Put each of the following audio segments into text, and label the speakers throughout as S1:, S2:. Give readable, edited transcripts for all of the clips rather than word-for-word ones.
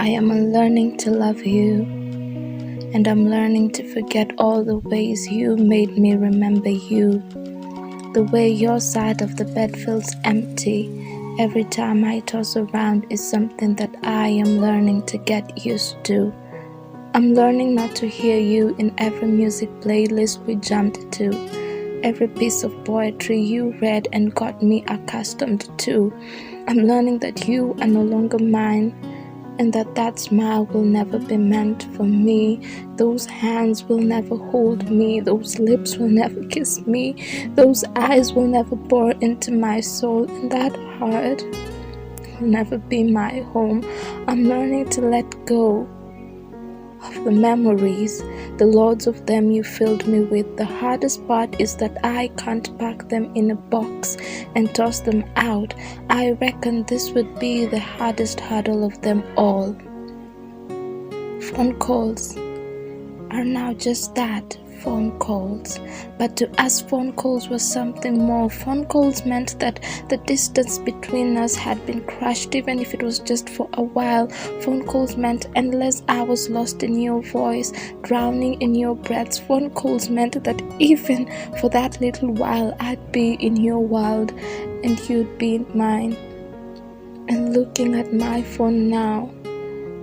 S1: I am unlearning to love you, and I'm learning to forget all the ways you made me remember you. The way your side of the bed feels empty every time I toss around is something that I am learning to get used to. I'm learning not to hear you in every music playlist we jumped to, every piece of poetry you read and got me accustomed to. I'm learning that you are no longer mine, and that smile will never be meant for me. Those hands will never hold me, those lips will never kiss me, those eyes will never pour into my soul, and that heart will never be my home. I'm learning to let go of the memories, the loads of them you filled me with. The hardest part is that I can't pack them in a box and toss them out. I reckon this would be the hardest hurdle of them all. Phone calls are now just that, phone calls. But to us, phone calls were something more. Phone calls meant that the distance between us had been crushed, even if it was just for a while. Phone calls meant endless hours lost in your voice, drowning in your breaths. Phone calls meant that even for that little while I'd be in your world and you'd be in mine. And looking at my phone now,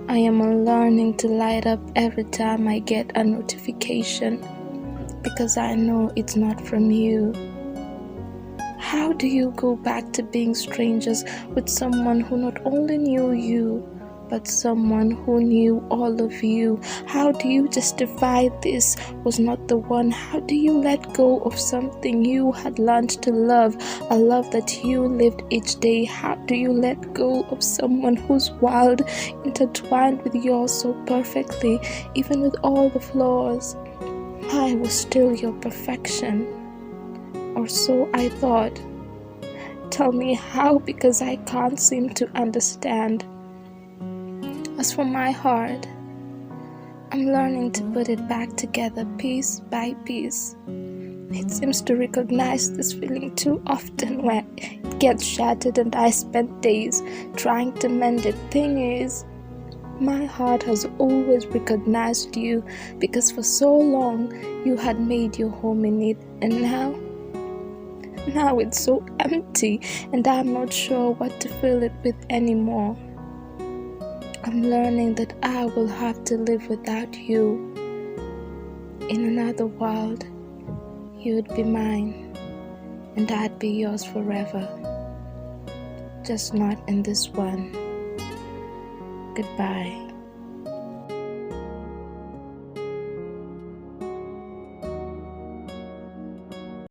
S1: I am learning to light up every time I get a notification, because I know it's not from you. How do you go back to being strangers with someone who not only knew you, but someone who knew all of you? How do you justify this was not the one? How do you let go of something you had learned to love, a love that you lived each day? How do you let go of someone whose world intertwined with yours so perfectly, even with all the flaws? I was still your perfection, or so I thought. Tell me how, because I can't seem to understand. As for my heart, I'm learning to put it back together piece by piece. It seems to recognize this feeling too often when it gets shattered, and I spent days trying to mend it. Thing is, my heart has always recognized you, because for so long you had made your home in it, and now it's so empty, and I'm not sure what to fill it with anymore. I'm learning that I will have to live without you. In another world, you would be mine, and I'd be yours forever. Just not in this one. Goodbye.